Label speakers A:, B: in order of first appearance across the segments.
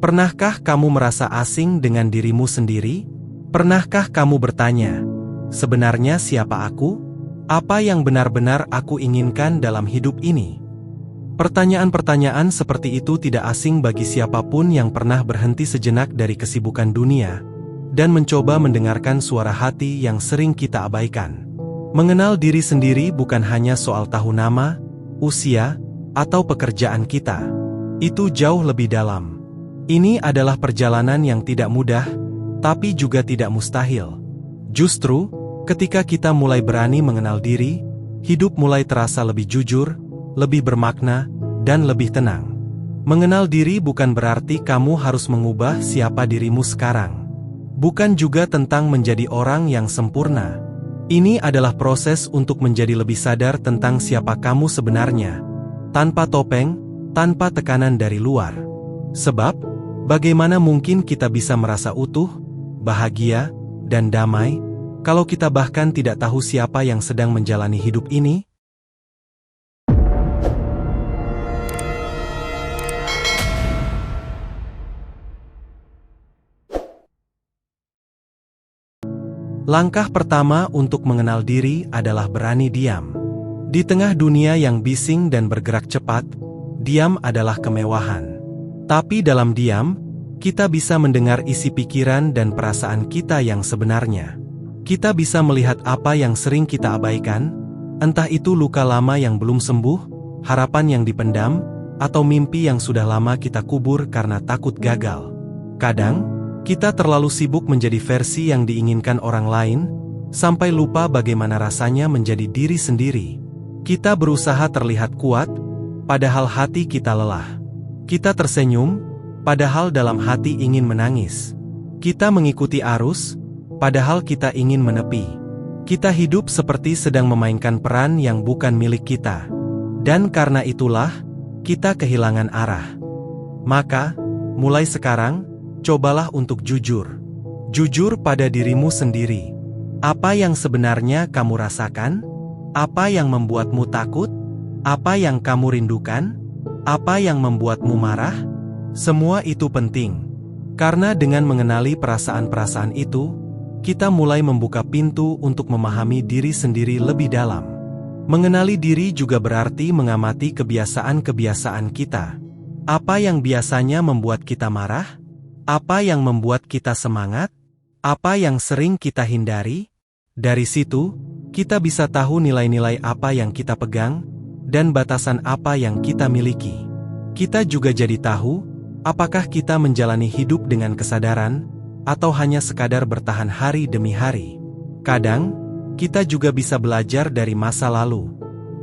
A: Pernahkah kamu merasa asing dengan dirimu sendiri? Pernahkah kamu bertanya, sebenarnya siapa aku? Apa yang benar-benar aku inginkan dalam hidup ini? Pertanyaan-pertanyaan seperti itu tidak asing bagi siapapun yang pernah berhenti sejenak dari kesibukan dunia dan mencoba mendengarkan suara hati yang sering kita abaikan. Mengenal diri sendiri bukan hanya soal tahu nama, usia, atau pekerjaan kita. Itu jauh lebih dalam. Ini adalah perjalanan yang tidak mudah, tapi juga tidak mustahil. Justru, ketika kita mulai berani mengenal diri, hidup mulai terasa lebih jujur, lebih bermakna, dan lebih tenang. Mengenal diri bukan berarti kamu harus mengubah siapa dirimu sekarang. Bukan juga tentang menjadi orang yang sempurna. Ini adalah proses untuk menjadi lebih sadar tentang siapa kamu sebenarnya, tanpa topeng, tanpa tekanan dari luar. Sebab, bagaimana mungkin kita bisa merasa utuh, bahagia, dan damai, kalau kita bahkan tidak tahu siapa yang sedang menjalani hidup ini? Langkah pertama untuk mengenal diri adalah berani diam. Di tengah dunia yang bising dan bergerak cepat, diam adalah kemewahan. Tapi dalam diam, kita bisa mendengar isi pikiran dan perasaan kita yang sebenarnya. Kita bisa melihat apa yang sering kita abaikan, entah itu luka lama yang belum sembuh, harapan yang dipendam, atau mimpi yang sudah lama kita kubur karena takut gagal. Kadang, kita terlalu sibuk menjadi versi yang diinginkan orang lain, sampai lupa bagaimana rasanya menjadi diri sendiri. Kita berusaha terlihat kuat, padahal hati kita lelah. Kita tersenyum, padahal dalam hati ingin menangis. Kita mengikuti arus, padahal kita ingin menepi. Kita hidup seperti sedang memainkan peran yang bukan milik kita. Dan karena itulah, kita kehilangan arah. Maka, mulai sekarang, cobalah untuk jujur. Jujur pada dirimu sendiri. Apa yang sebenarnya kamu rasakan? Apa yang membuatmu takut? Apa yang kamu rindukan? Apa yang membuatmu marah? Semua itu penting. Karena dengan mengenali perasaan-perasaan itu, kita mulai membuka pintu untuk memahami diri sendiri lebih dalam. Mengenali diri juga berarti mengamati kebiasaan-kebiasaan kita. Apa yang biasanya membuat kita marah? Apa yang membuat kita semangat? Apa yang sering kita hindari? Dari situ, kita bisa tahu nilai-nilai apa yang kita pegang, dan batasan apa yang kita miliki. Kita juga jadi tahu, apakah kita menjalani hidup dengan kesadaran, atau hanya sekadar bertahan hari demi hari. Kadang, kita juga bisa belajar dari masa lalu.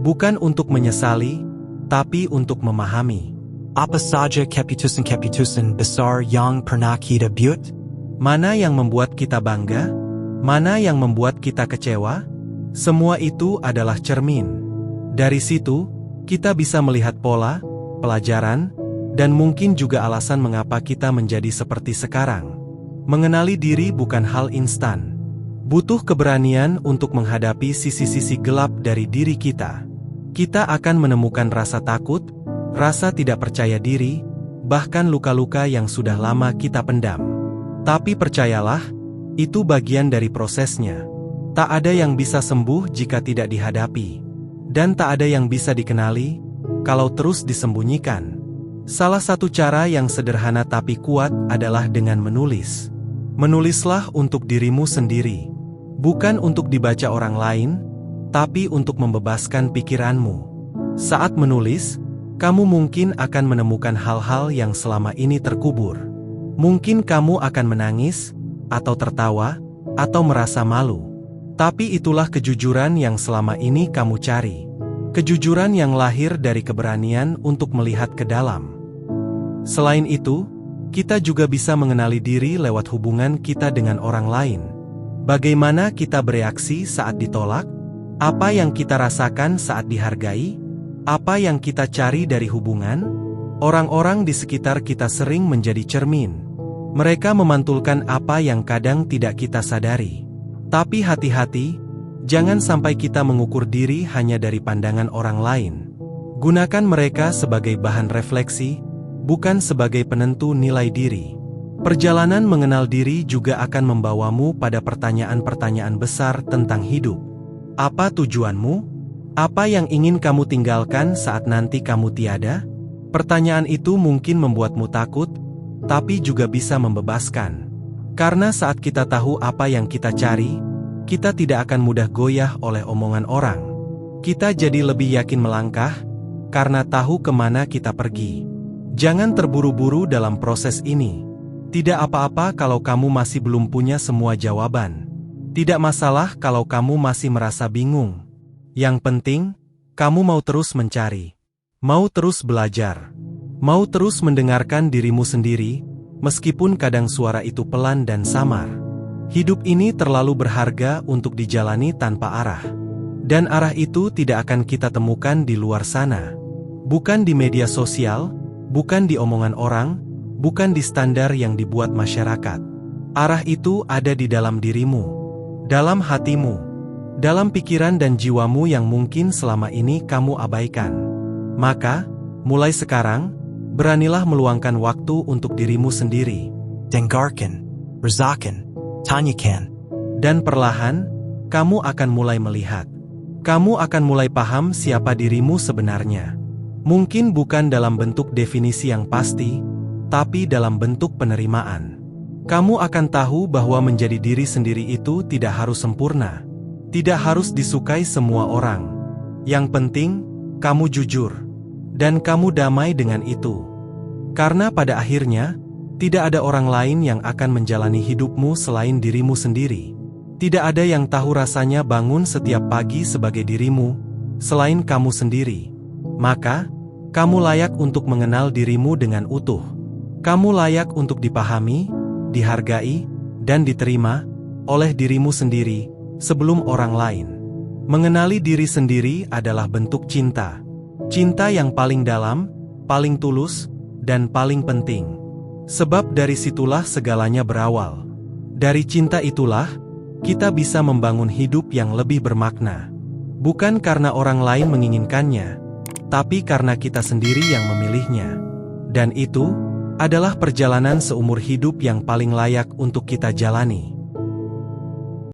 A: Bukan untuk menyesali, tapi untuk memahami.
B: Apa saja keputusan-keputusan besar yang pernah kita buat?
A: Mana yang membuat kita bangga? Mana yang membuat kita kecewa? Semua itu adalah cermin. Dari situ, kita bisa melihat pola, pelajaran, dan mungkin juga alasan mengapa kita menjadi seperti sekarang. Mengenali diri bukan hal instan. Butuh keberanian untuk menghadapi sisi-sisi gelap dari diri kita. Kita akan menemukan rasa takut, rasa tidak percaya diri, bahkan luka-luka yang sudah lama kita pendam. Tapi percayalah, itu bagian dari prosesnya. Tak ada yang bisa sembuh jika tidak dihadapi. Dan tak ada yang bisa dikenali, kalau terus disembunyikan. Salah satu cara yang sederhana tapi kuat adalah dengan menulis. Menulislah untuk dirimu sendiri. Bukan untuk dibaca orang lain, tapi untuk membebaskan pikiranmu. Saat menulis, kamu mungkin akan menemukan hal-hal yang selama ini terkubur. Mungkin kamu akan menangis, atau tertawa, atau merasa malu. Tapi itulah kejujuran yang selama ini kamu cari. Kejujuran yang lahir dari keberanian untuk melihat ke dalam. Selain itu, kita juga bisa mengenali diri lewat hubungan kita dengan orang lain. Bagaimana kita bereaksi saat ditolak? Apa yang kita rasakan saat dihargai? Apa yang kita cari dari hubungan? Orang-orang di sekitar kita sering menjadi cermin. Mereka memantulkan apa yang kadang tidak kita sadari. Tapi hati-hati, jangan sampai kita mengukur diri hanya dari pandangan orang lain. Gunakan mereka sebagai bahan refleksi, bukan sebagai penentu nilai diri. Perjalanan mengenal diri juga akan membawamu pada pertanyaan-pertanyaan besar tentang hidup. Apa tujuanmu? Apa yang ingin kamu tinggalkan saat nanti kamu tiada? Pertanyaan itu mungkin membuatmu takut, tapi juga bisa membebaskan. Karena saat kita tahu apa yang kita cari, kita tidak akan mudah goyah oleh omongan orang. Kita jadi lebih yakin melangkah, karena tahu kemana kita pergi. Jangan terburu-buru dalam proses ini. Tidak apa-apa kalau kamu masih belum punya semua jawaban. Tidak masalah kalau kamu masih merasa bingung. Yang penting, kamu mau terus mencari. Mau terus belajar. Mau terus mendengarkan dirimu sendiri, meskipun kadang suara itu pelan dan samar. Hidup ini terlalu berharga untuk dijalani tanpa arah. Dan arah itu tidak akan kita temukan di luar sana. Bukan di media sosial, bukan di omongan orang, bukan di standar yang dibuat masyarakat. Arah itu ada di dalam dirimu, dalam hatimu, dalam pikiran dan jiwamu yang mungkin selama ini kamu abaikan. Maka, mulai sekarang, beranilah meluangkan waktu untuk dirimu sendiri.
B: Dengarkan, rasakan, tanyakan.
A: Dan perlahan, kamu akan mulai melihat. Kamu akan mulai paham siapa dirimu sebenarnya. Mungkin bukan dalam bentuk definisi yang pasti, tapi dalam bentuk penerimaan. Kamu akan tahu bahwa menjadi diri sendiri itu tidak harus sempurna. Tidak harus disukai semua orang. Yang penting, kamu jujur. Dan kamu damai dengan itu. Karena pada akhirnya, tidak ada orang lain yang akan menjalani hidupmu selain dirimu sendiri. Tidak ada yang tahu rasanya bangun setiap pagi sebagai dirimu, selain kamu sendiri. Maka, kamu layak untuk mengenal dirimu dengan utuh. Kamu layak untuk dipahami, dihargai, dan diterima oleh dirimu sendiri sebelum orang lain. Mengenali diri sendiri adalah bentuk cinta. Cinta yang paling dalam, paling tulus, dan paling penting. Sebab dari situlah segalanya berawal. Dari cinta itulah, kita bisa membangun hidup yang lebih bermakna. Bukan karena orang lain menginginkannya, tapi karena kita sendiri yang memilihnya. Dan itu adalah perjalanan seumur hidup yang paling layak untuk kita jalani.